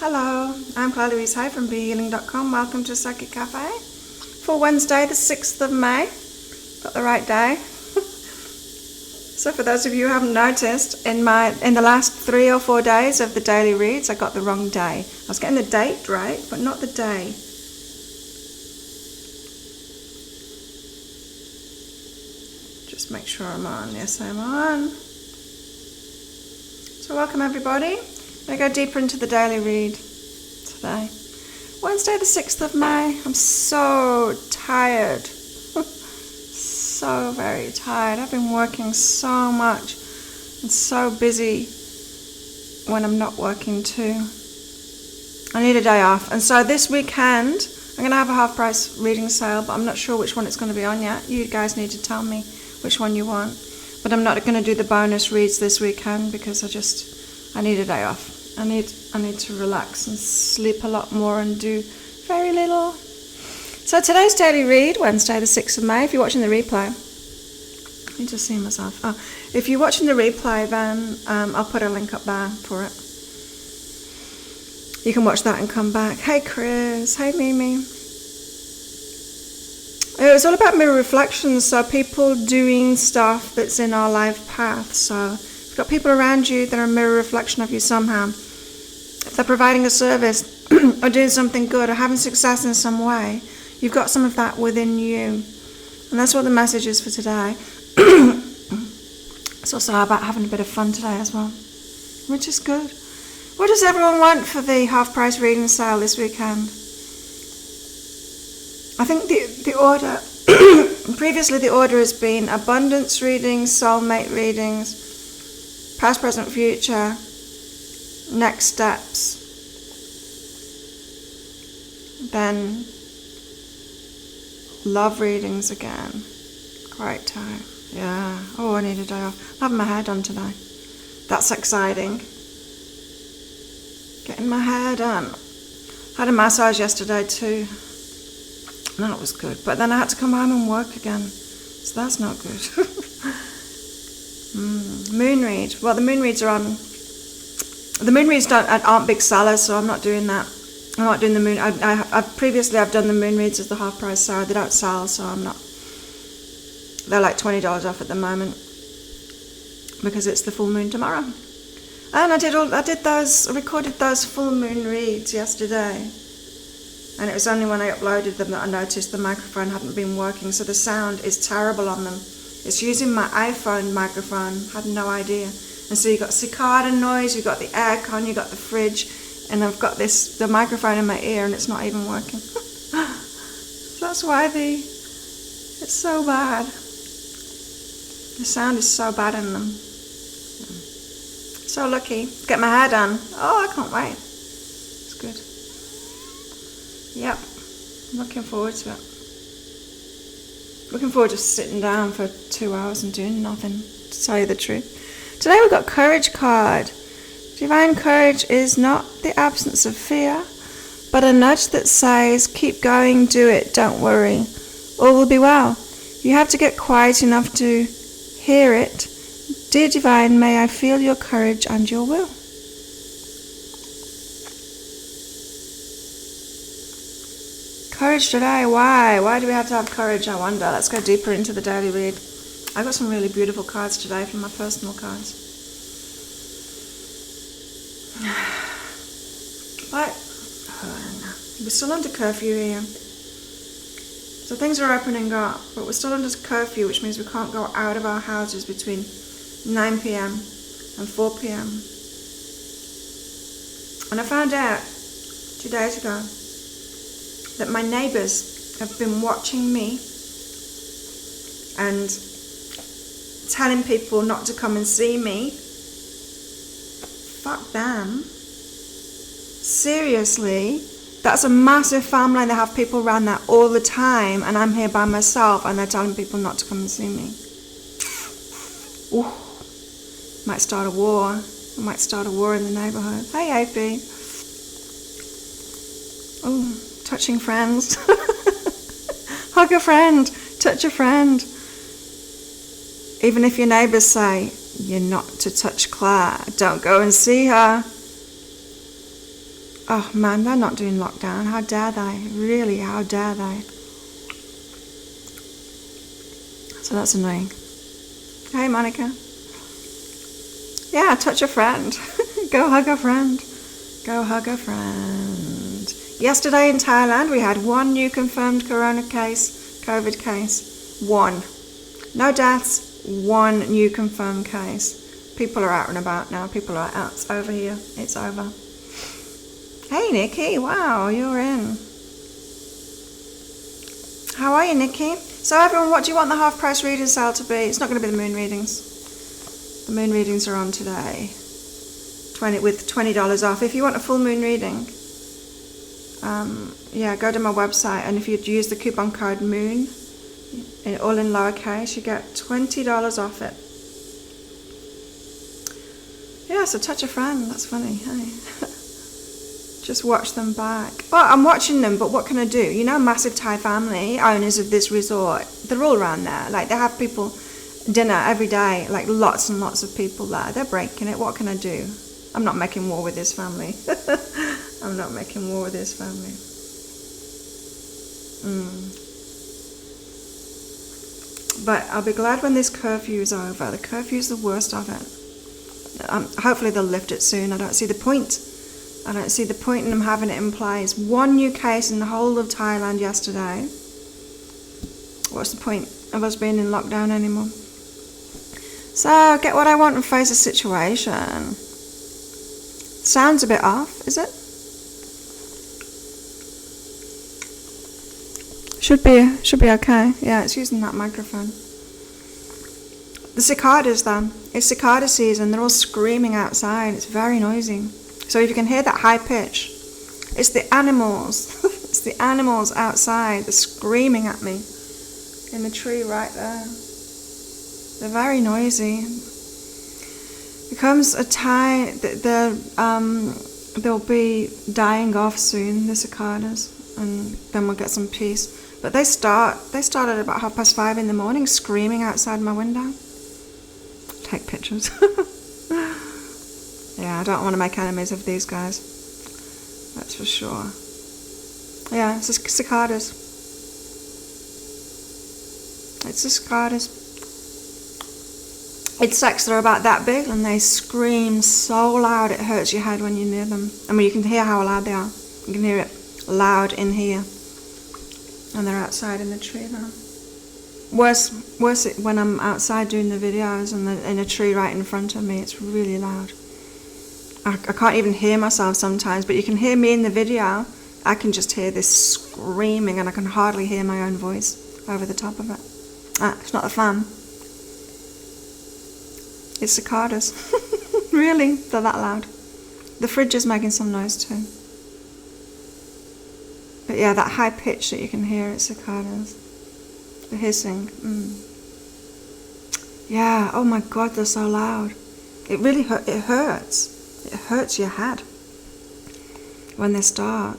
Hello, I'm Claire Louise Hay from BeHealing.com. Welcome to Psychic Cafe for Wednesday, the 6th of May. Got the right day. So for those of you who haven't noticed, in the last 3 or 4 days of the daily reads, I got the wrong day. I was getting the date right, but not the day. Just make sure I'm on. Yes, I'm on. So welcome everybody. I'm going to go deeper into the daily read today. Wednesday the 6th of May. I'm so tired. So very tired. I've been working so much and so busy when I'm not working too. I need a day off. And so this weekend, I'm going to have a half price reading sale, but I'm not sure which one it's going to be on yet. You guys need to tell me which one you want. But I'm not going to do the bonus reads this weekend because I need a day off. I need to relax and sleep a lot more and do very little. So today's daily read, Wednesday the 6th of May, if you're watching the replay, let me just see myself. Oh, if you're watching the replay, then I'll put a link up there for it. You can watch that and come back. Hey Chris, hey Mimi. It was all about mirror reflections, so people doing stuff that's in our life path. So if you've got people around you that are a mirror reflection of you somehow, if they're providing a service or doing something good or having success in some way, you've got some of that within you. And that's what the message is for today. It's also about having a bit of fun today as well, which is good. What does everyone want for the half price reading sale this weekend? I think the order, previously the order has been abundance readings, soulmate readings, past, present, future, next steps, then love readings again. Great time. Yeah. Oh, I need a day off. I'm having my hair done today. That's exciting. Getting my hair done. Had a massage yesterday too. That was good. But then I had to come home and work again. So that's not good. Moon read. Well, the moon reads are on. The moon reads aren't big sellers, so I'm not doing that. I'm not doing the moon. Previously I've done the moon reads as the half price sale. They don't sell, so I'm not. They're like $20 off at the moment because it's the full moon tomorrow. And I recorded those full moon reads yesterday. And it was only when I uploaded them that I noticed the microphone hadn't been working, so the sound is terrible on them. It's using my iPhone microphone. Had no idea. And so you got cicada noise, you got the aircon, you got the fridge, and I've got the microphone in my ear, and it's not even working. So that's why it's so bad. The sound is so bad in them. So lucky. Get my hair done. Oh, I can't wait. It's good. Yep. I'm looking forward to it. Looking forward to sitting down for 2 hours and doing nothing, to tell you the truth. Today we've got Courage card. Divine courage is not the absence of fear, but a nudge that says, keep going, do it, don't worry. All will be well. You have to get quiet enough to hear it. Dear Divine, may I feel your courage and your will. Courage today, why? Why do we have to have courage, I wonder? Let's go deeper into the daily read. I got some really beautiful cards today from my personal cards. But we're still under curfew here. So things are opening up, but we're still under curfew, which means we can't go out of our houses between 9 p.m. and 4 p.m. And I found out 2 days ago that my neighbours have been watching me and telling people not to come and see me. Fuck them. Seriously, that's a massive family and they have people around there all the time, and I'm here by myself and they're telling people not to come and see me. Ooh, might start a war. I might start a war in the neighbourhood. Hey, AP. Oh, touching friends. Hug a friend, touch a friend. Even if your neighbours say, you're not to touch Claire, don't go and see her. Oh man, they're not doing lockdown. How dare they? Really, how dare they? So that's annoying. Hey, Monica. Yeah, touch a friend. Go hug a friend. Go hug a friend. Yesterday in Thailand, we had 1 new confirmed COVID case. 1. No deaths, 1 new confirmed case. People are out and about now. People are out. It's over here. It's over. Hey, Nikki. Wow, you're in. How are you, Nikki? So everyone, what do you want the half price reading sale to be? It's not going to be the moon readings. The moon readings are on today. With $20 off. If you want a full moon reading, yeah, go to my website, and if you use the coupon code MOON, all in lowercase, you get $20 off it. Yeah, so touch a friend. That's funny. Hey. Just watch them back. Well, I'm watching them, but what can I do? You know, massive Thai family, owners of this resort, they're all around there. Like, they have people dinner every day, like lots and lots of people there. They're breaking it. What can I do? I'm not making war with this family. I'm not making war with this family. But I'll be glad when this curfew is over. The curfew is the worst of it. Hopefully they'll lift it soon. I don't see the point. I don't see the point in them having it in place. 1 new case in the whole of Thailand yesterday. What's the point of us being in lockdown anymore? So, get what I want and face the situation. Sounds a bit off, is it? Should be okay. Yeah, it's using that microphone. The cicadas then. It's cicada season. They're all screaming outside. It's very noisy. So if you can hear that high pitch, it's the animals. It's the animals outside. They're screaming at me in the tree right there. They're very noisy. Becomes a time that they'll be dying off soon, the cicadas, and then we'll get some peace. But they started about 5:30 in the morning, screaming outside my window. Take pictures. Yeah, I don't want to make enemies of these guys. That's for sure. Yeah, it's the cicadas. It's the cicadas. Insects that are about that big, and they scream so loud it hurts your head when you're near them. I mean, you can hear how loud they are. You can hear it loud in here. And they're outside in the tree now. Worse when I'm outside doing the videos and in a tree right in front of me. It's really loud. I can't even hear myself sometimes, but you can hear me in the video. I can just hear this screaming, and I can hardly hear my own voice over the top of it. It's not a fan. It's cicadas. Really, they're that loud. The fridge is making some noise too. But yeah, that high pitch that you can hear, it's cicadas. The hissing. Yeah, oh my God, they're so loud. It really hurts. It hurts your head when they start.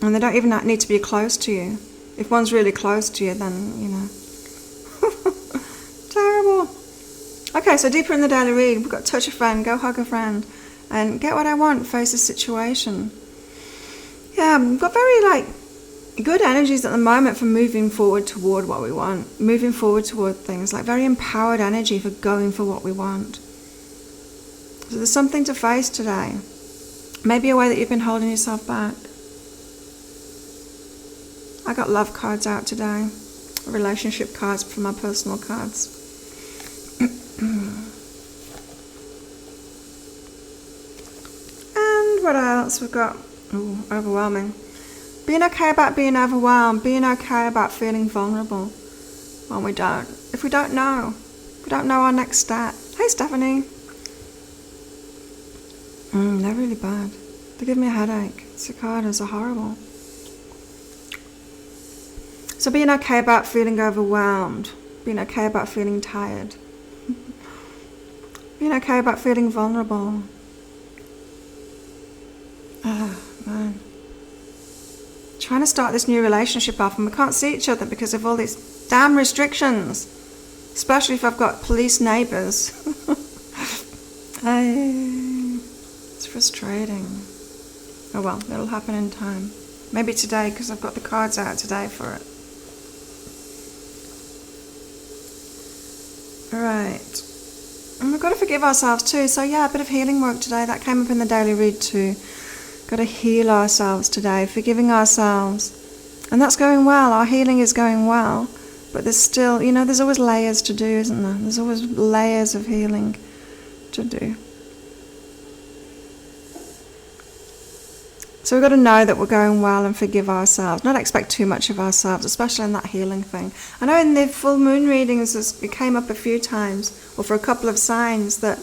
And they don't even need to be close to you. If one's really close to you, then, you know. Terrible. Okay, so deeper in the daily read, we've got touch a friend, go hug a friend, and get what I want, face the situation. Yeah, we've got very, good energies at the moment for moving forward toward what we want. Moving forward toward things, very empowered energy for going for what we want. So there's something to face today. Maybe a way that you've been holding yourself back. I got love cards out today. Relationship cards for my personal cards. And what else we've got? Ooh, overwhelming. Being okay about being overwhelmed. Being okay about feeling vulnerable when we don't. If we don't know our next step. Hey, Stephanie. They're really bad. They give me a headache. Cicadas are horrible. So being okay about feeling overwhelmed. Being okay about feeling tired. Being okay about feeling vulnerable. Man. Trying to start this new relationship off, and we can't see each other because of all these damn restrictions. Especially if I've got police neighbours. It's frustrating. Oh well, it'll happen in time. Maybe today, because I've got the cards out today for it. Alright. And we've got to forgive ourselves too. So yeah, a bit of healing work today. That came up in the daily read too. Got to heal ourselves today, forgiving ourselves. And that's going well. Our healing is going well. But there's still, there's always layers to do, isn't there? There's always layers of healing to do. So we've got to know that we're going well and forgive ourselves. Not expect too much of ourselves, especially in that healing thing. I know in the full moon readings it came up a few times, or for a couple of signs, that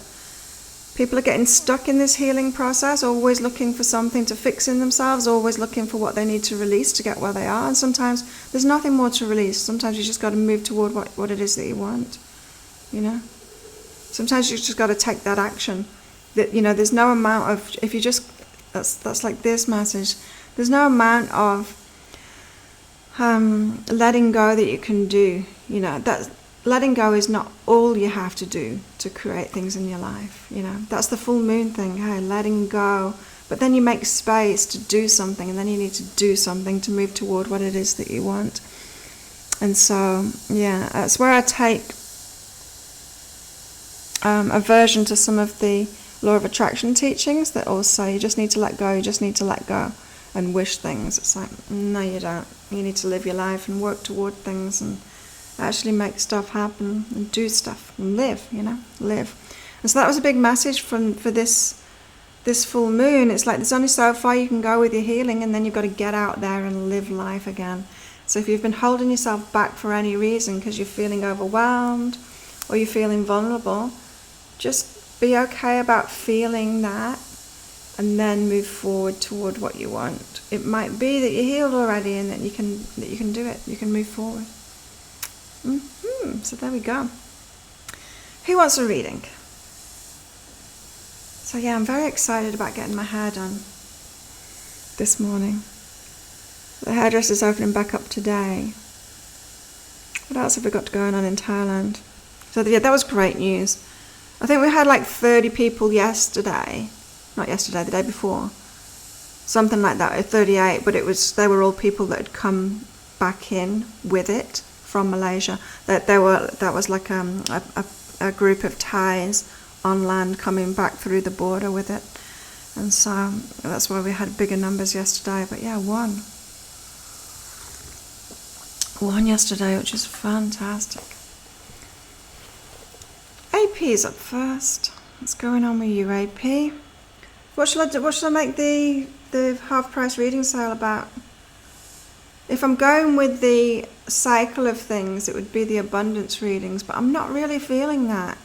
people are getting stuck in this healing process, always looking for something to fix in themselves, always looking for what they need to release to get where they are. And sometimes there's nothing more to release. Sometimes you just got to move toward what it is that you want. Sometimes you just got to take that action. That there's no amount of, if you just, that's like this message. There's no amount of letting go that you can do. That letting go is not all you have to do to create things in your life. That's the full moon thing. Hey, letting go. But then you make space to do something, and then you need to do something to move toward what it is that you want. And so, yeah, that's where I take aversion to some of the law of attraction teachings that all say you just need to let go, and wish things. It's like, no, you don't. You need to live your life and work toward things and actually make stuff happen and do stuff and live. And so that was a big message for this full moon. It's like there's only so far you can go with your healing, and then you've got to get out there and live life again. So if you've been holding yourself back for any reason because you're feeling overwhelmed or you're feeling vulnerable, just be okay about feeling that, and then move forward toward what you want. It might be that you're healed already, and that you can do it. You can move forward. So there we go. Who wants a reading? So yeah, I'm very excited about getting my hair done this morning. The hairdresser's opening back up today. What else have we got going on in Thailand? So yeah, that was great news. I think we had like 30 people yesterday. Not yesterday, the day before. Something like that, 38, but they were all people that had come back in with it from Malaysia. That was like a group of Thais on land coming back through the border with it. And so that's why we had bigger numbers yesterday. But yeah, one yesterday, which is fantastic. AP's up first. What's going on with you, AP? What shall I do? What shall I make the half price reading sale about? If I'm going with the cycle of things, it would be the abundance readings, but I'm not really feeling that.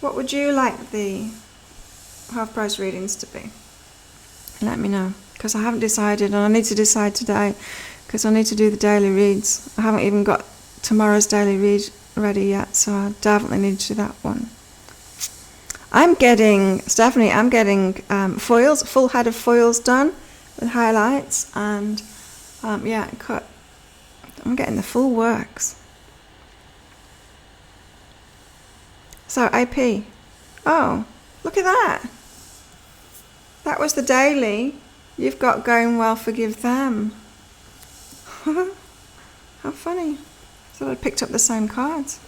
What would you like the half price readings to be? Let me know, because I haven't decided, and I need to decide today, because I need to do the daily reads. I haven't even got tomorrow's daily read ready yet, so I definitely need to do that one. I'm getting foils, full head of foils done with highlights, and cut. I'm getting the full works. So AP, oh, look at that. That was the daily. You've got going well, forgive them. How funny. Thought I picked up the same cards.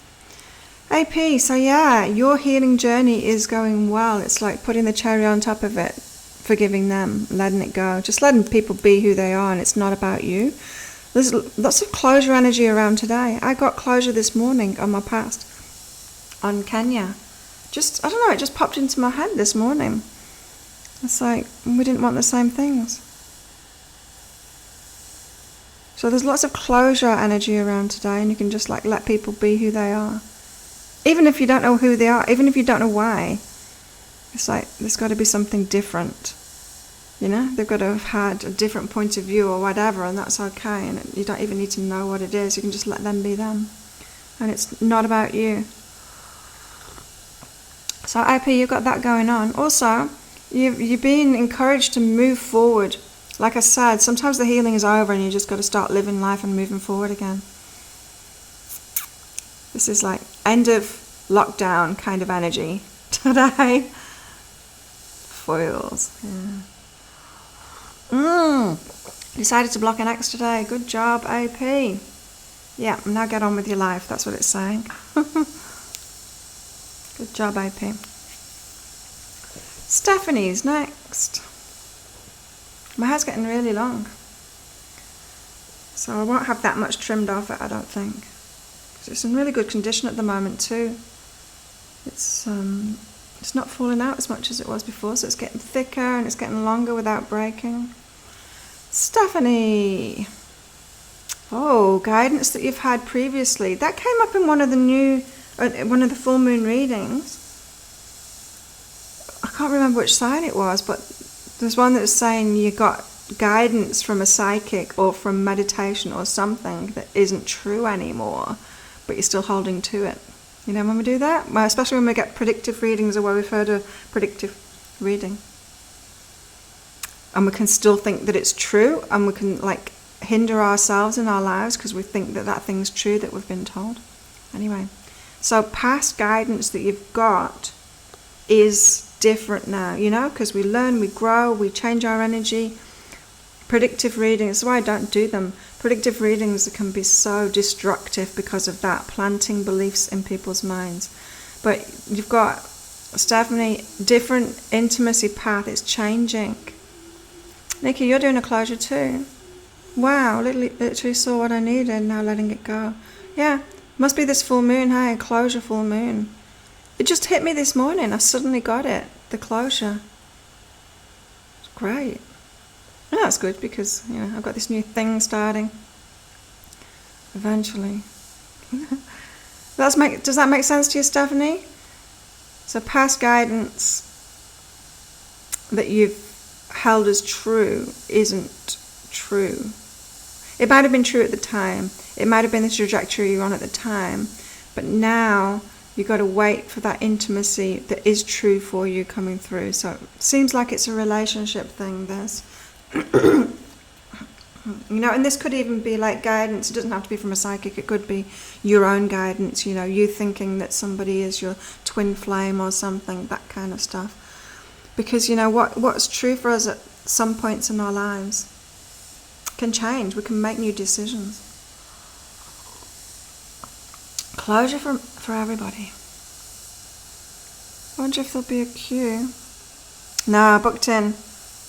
AP, so yeah, your healing journey is going well. It's like putting the cherry on top of it, forgiving them, letting it go, just letting people be who they are, and it's not about you. There's lots of closure energy around today. I got closure this morning on my past, on Kenya. I don't know, it just popped into my head this morning. It's like, we didn't want the same things. So there's lots of closure energy around today, and you can just like let people be who they are. Even if you don't know who they are, even if you don't know why, it's like there's got to be something different. They've got to have had a different point of view or whatever, and that's okay. And you don't even need to know what it is. You can just let them be them. And it's not about you. So AP, you've got that going on. Also, you've been encouraged to move forward. Like I said, sometimes the healing is over and you just got to start living life and moving forward again. This is like end of lockdown kind of energy today foils. Yeah. Decided to block an X today. Good job, AP. Yeah, now get on with your life. That's what it's saying. Good job, AP. Stephanie's next. My hair's getting really long, so I won't have that much trimmed off it, I don't think. 'Cause it's in really good condition at the moment too. It's not falling out as much as it was before, so it's getting thicker and it's getting longer without breaking. Stephanie. Oh, guidance that you've had previously. That came up in one of the full moon readings. I can't remember which sign it was, but there's one that was saying you got guidance from a psychic or from meditation or something that isn't true anymore, but you're still holding to it. You know when we do that? Well, especially when we get predictive readings or where we've heard a predictive reading. And we can still think that it's true, and we can like hinder ourselves in our lives because we think that that thing's true that we've been told. Anyway, so past guidance that you've got is different now, you know, because we learn, we grow, we change our energy. Predictive readings, that's why I don't do them. Predictive readings can be so destructive because of that, planting beliefs in people's minds. But you've got, Stephanie, different intimacy path, it's changing. Nikki, you're doing a closure too. Wow, literally saw what I needed, now letting it go. Yeah, must be this full moon, hey, closure full moon. It just hit me this morning, I suddenly got it, the closure. It's great. No, that's good because, you know, I've got this new thing starting. Eventually. Does that make sense to you, Stephanie? So past guidance that you've held as true isn't true. It might have been true at the time. It might have been the trajectory you're on at the time. But now you've got to wait for that intimacy that is true for you coming through. So it seems like it's a relationship thing, this. You know, and this could even be like guidance. It doesn't have to be from a psychic. It could be your own guidance, you know, you thinking that somebody is your twin flame or something, that kind of stuff. Because, you know, what's true for us at some points in our lives can change. We can make new decisions. Closure for everybody. I wonder if there'll be a queue. No, I booked in.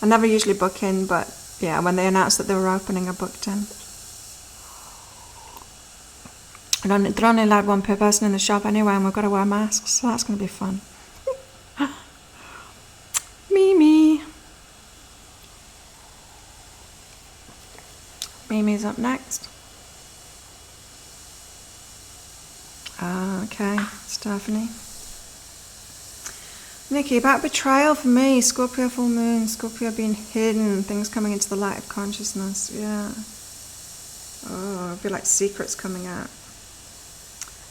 I never usually book in, but yeah, when they announced that they were opening, I booked in. They're only allowed one per person in the shop anyway, and we've got to wear masks, so that's going to be fun. Mimi. Mimi's up next. Ah, okay, Stephanie. Nikki, about betrayal for me, Scorpio full moon, Scorpio being hidden, things coming into the light of consciousness, yeah. Oh, I feel like secrets coming out.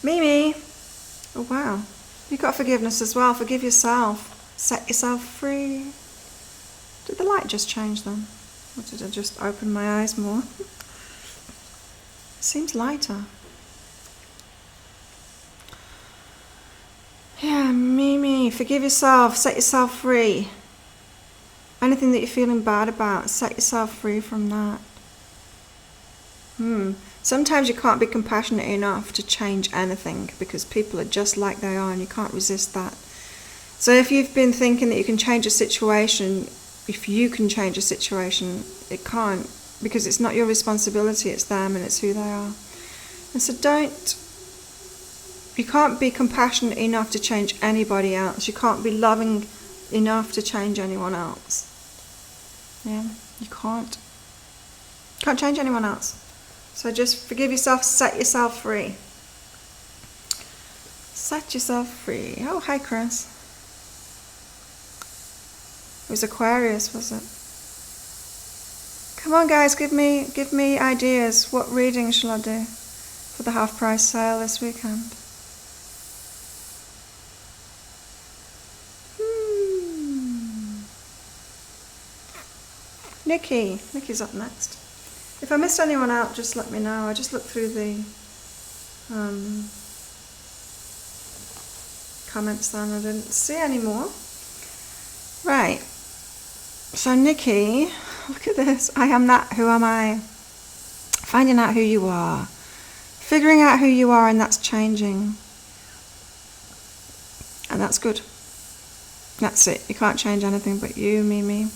Mimi! Oh wow, you got forgiveness as well, forgive yourself, set yourself free. Did the light just change then? Or did I just open my eyes more? Seems lighter. Yeah, Mimi, forgive yourself, set yourself free. Anything that you're feeling bad about, set yourself free from that. Sometimes you can't be compassionate enough to change anything because people are just like they are and you can't resist that. So if you've been thinking that you can change a situation, if you can change a situation, it can't, because it's not your responsibility, it's them and it's who they are. And so you can't be compassionate enough to change anybody else. You can't be loving enough to change anyone else. Yeah, you can't. Can't change anyone else. So just forgive yourself, set yourself free. Set yourself free. Oh, hi, Chris. It was Aquarius, was it? Come on, guys, give me ideas. What reading shall I do for the half price sale this weekend? Nikki's up next. If I missed anyone out, just let me know. I just looked through the comments then. I didn't see any more. Right. So Nikki, look at this. I am that. Who am I? Finding out who you are. Figuring out who you are, and that's changing. And that's good. That's it. You can't change anything but you, me.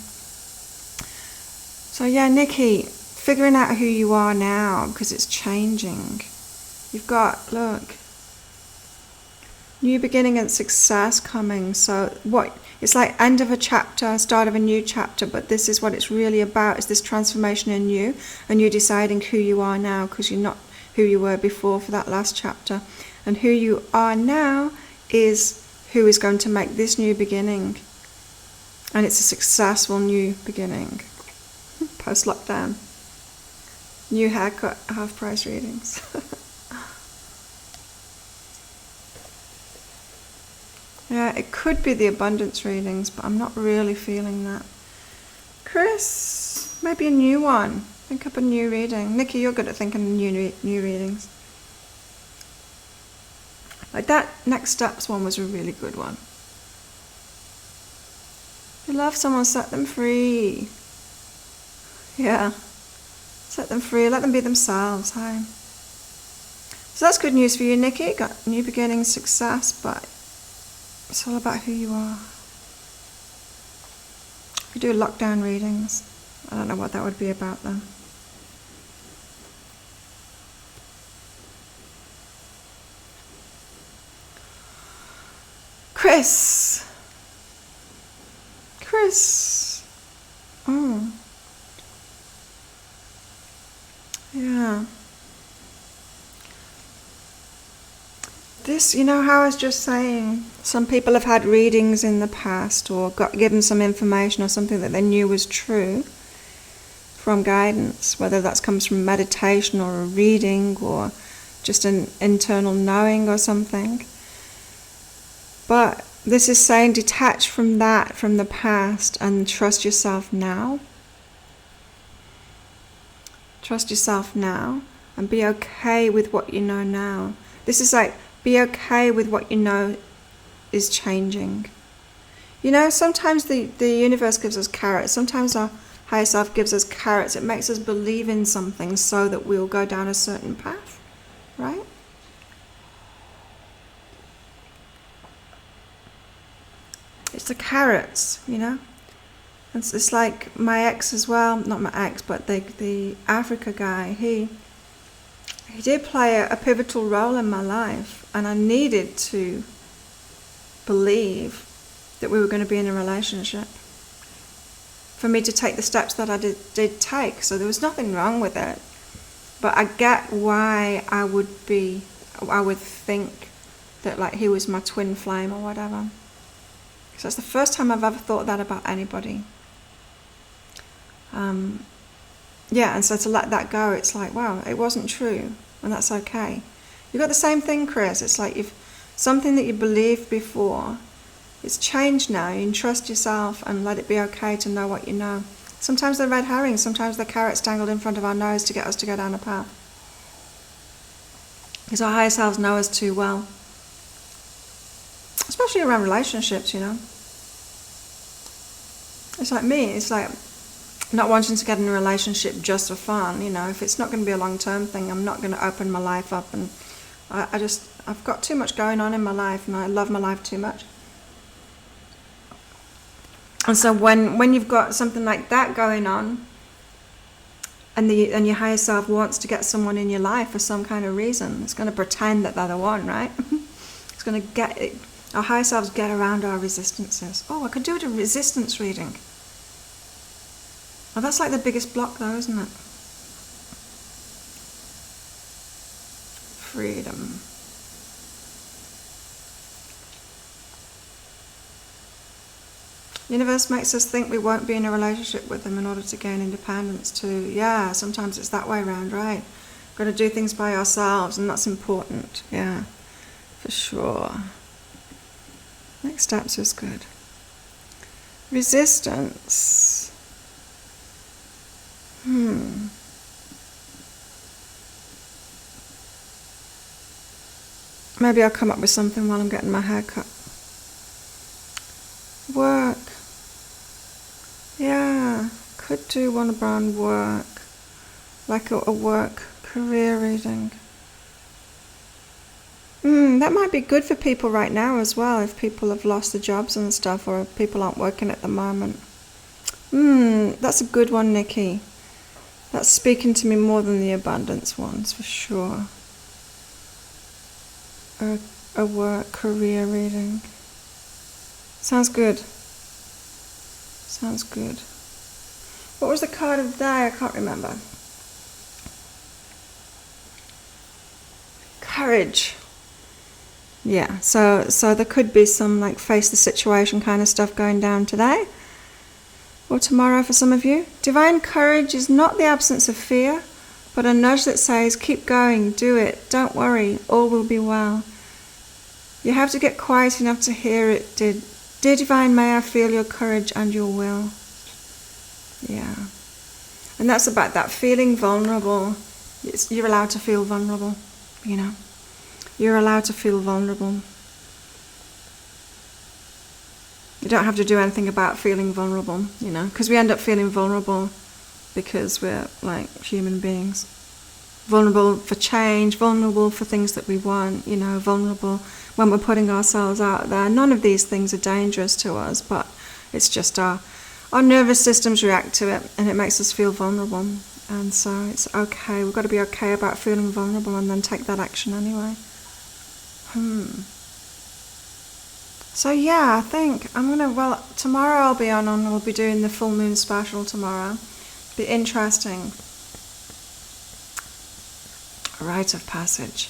So yeah, Nikki, figuring out who you are now, because it's changing. You've got, look, new beginning and success coming. So what, it's like end of a chapter, start of a new chapter, but this is what it's really about, is this transformation in you, and you deciding who you are now, because you're not who you were before for that last chapter. And who you are now is who is going to make this new beginning. And it's a successful new beginning. Post-lockdown. New haircut, half-price readings. Yeah, it could be the abundance readings, but I'm not really feeling that. Chris, maybe a new one. Think up a new reading. Nikki, you're good at thinking of new readings. Like that Next Steps one was a really good one. If you love someone, set them free. Yeah. Set them free. Let them be themselves. Hi. So that's good news for you, Nikki. Got new beginnings, success, but it's all about who you are. We do lockdown readings. I don't know what that would be about then. Chris. Oh. Yeah. This, you know how I was just saying, some people have had readings in the past or got given some information or something that they knew was true from guidance, whether that comes from meditation or a reading or just an internal knowing or something. But this is saying detach from that, from the past, and trust yourself now. Trust yourself now and be okay with what you know now. This is like, be okay with what you know is changing. You know, sometimes the universe gives us carrots. Sometimes our higher self gives us carrots. It makes us believe in something so that we'll go down a certain path, right? It's the carrots, you know. It's like my ex as well, not my ex, but the Africa guy. He did play a pivotal role in my life, and I needed to believe that we were going to be in a relationship for me to take the steps that I did take. So there was nothing wrong with it, but I get why I would think that like he was my twin flame or whatever. So it's the first time I've ever thought that about anybody. Yeah, and so to let that go, it's like, wow, it wasn't true, and that's okay. You've got the same thing, Chris. It's like if something that you believed before, it's changed now. You can trust yourself and let it be okay to know what you know. Sometimes they're red herrings, sometimes they're carrots dangled in front of our nose to get us to go down a path. Because our higher selves know us too well. Especially around relationships, you know. It's like me, it's like not wanting to get in a relationship just for fun, you know. If it's not going to be a long-term thing, I'm not going to open my life up, and I've got too much going on in my life, and I love my life too much. And so when you've got something like that going on, and your higher self wants to get someone in your life for some kind of reason, it's going to pretend that they're the one, right? It's going to get it. Our higher selves get around our resistances. Oh, I could do a resistance reading. Well, that's like the biggest block though, isn't it? Freedom. The universe makes us think we won't be in a relationship with them in order to gain independence too. Yeah, sometimes it's that way around, right? We've got to do things by ourselves, and that's important. Yeah, for sure. Next steps is good. Resistance. Maybe I'll come up with something while I'm getting my hair cut. Work. Yeah. could do one around work, like a work career reading. That might be good for people right now as well, if people have lost their jobs and stuff, or if people aren't working at the moment. That's a good one, Nikki. That's speaking to me more than the abundance ones, for sure. A work career reading. Sounds good. Sounds good. What was the card of the day? I can't remember. Courage. Yeah, so there could be some like face the situation kind of stuff going down today or tomorrow for some of you. Divine courage is not the absence of fear, but a nudge that says, keep going, do it, don't worry, all will be well. You have to get quiet enough to hear it. Dear Divine, may I feel your courage and your will. Yeah. And that's about that feeling vulnerable. You're allowed to feel vulnerable, you know. You're allowed to feel vulnerable. You don't have to do anything about feeling vulnerable, you know, because we end up feeling vulnerable because we're like human beings. Vulnerable for change, vulnerable for things that we want, you know, vulnerable when we're putting ourselves out there. None of these things are dangerous to us, but it's just our nervous systems react to it and it makes us feel vulnerable. And so it's okay. We've got to be okay about feeling vulnerable and then take that action anyway. So yeah, I think I'm gonna, tomorrow I'll be on and we'll be doing the full moon special tomorrow. Be interesting. A rite of passage.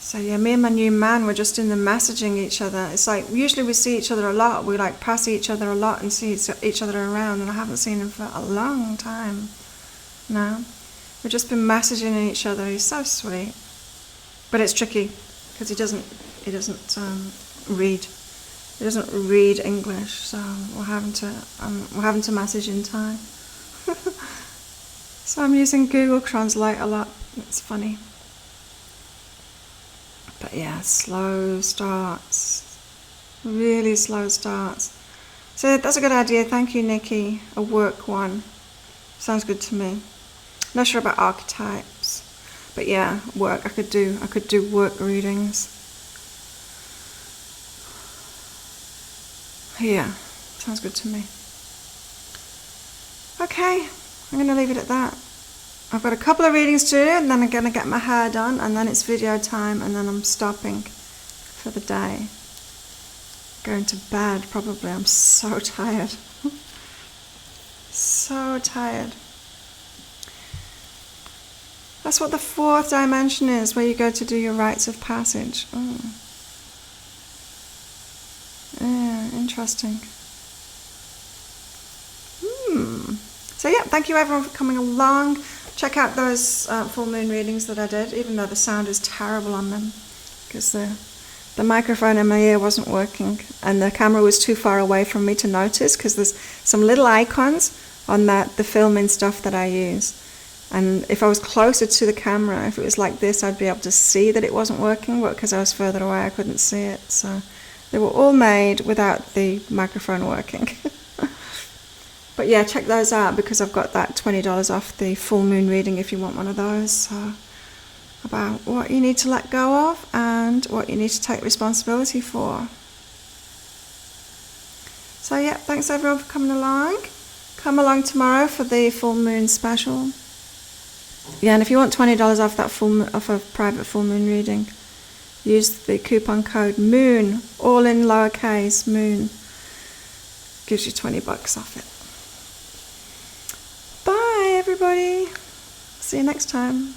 So yeah, me and my new man, we're just in the messaging each other. It's like, usually we see each other a lot. We like pass each other a lot and see each other around, and I haven't seen him for a long time now. We've just been messaging each other. He's so sweet. But it's tricky because he doesn't read. He doesn't read English, so we're having to message in Thai. So I'm using Google Translate a lot. It's funny. But yeah, slow starts. Really slow starts. So that's a good idea. Thank you, Nikki. A work one. Sounds good to me. Not sure about archetypes. But yeah, work. I could do work readings. Yeah, sounds good to me. Okay, I'm going to leave it at that. I've got a couple of readings to do, and then I'm going to get my hair done, and then it's video time, and then I'm stopping for the day. Going to bed, probably. I'm so tired. So tired. That's what the fourth dimension is, where you go to do your rites of passage. Yeah, interesting. So yeah, thank you everyone for coming along. Check out those full moon readings that I did, even though the sound is terrible on them, because the microphone in my ear wasn't working, and the camera was too far away from me to notice, because there's some little icons on the filming stuff that I use. And if I was closer to the camera, if it was like this, I'd be able to see that it wasn't working, but because I was further away, I couldn't see it. So they were all made without the microphone working. But yeah, check those out, because I've got that $20 off the full moon reading if you want one of those. So about what you need to let go of and what you need to take responsibility for. So yeah, thanks everyone for coming along. Come along tomorrow for the full moon special. Yeah, and if you want $20 off that off a private full moon reading, use the coupon code MOON, all in lowercase, MOON. Gives you $20 off it. Bye everybody. See you next time.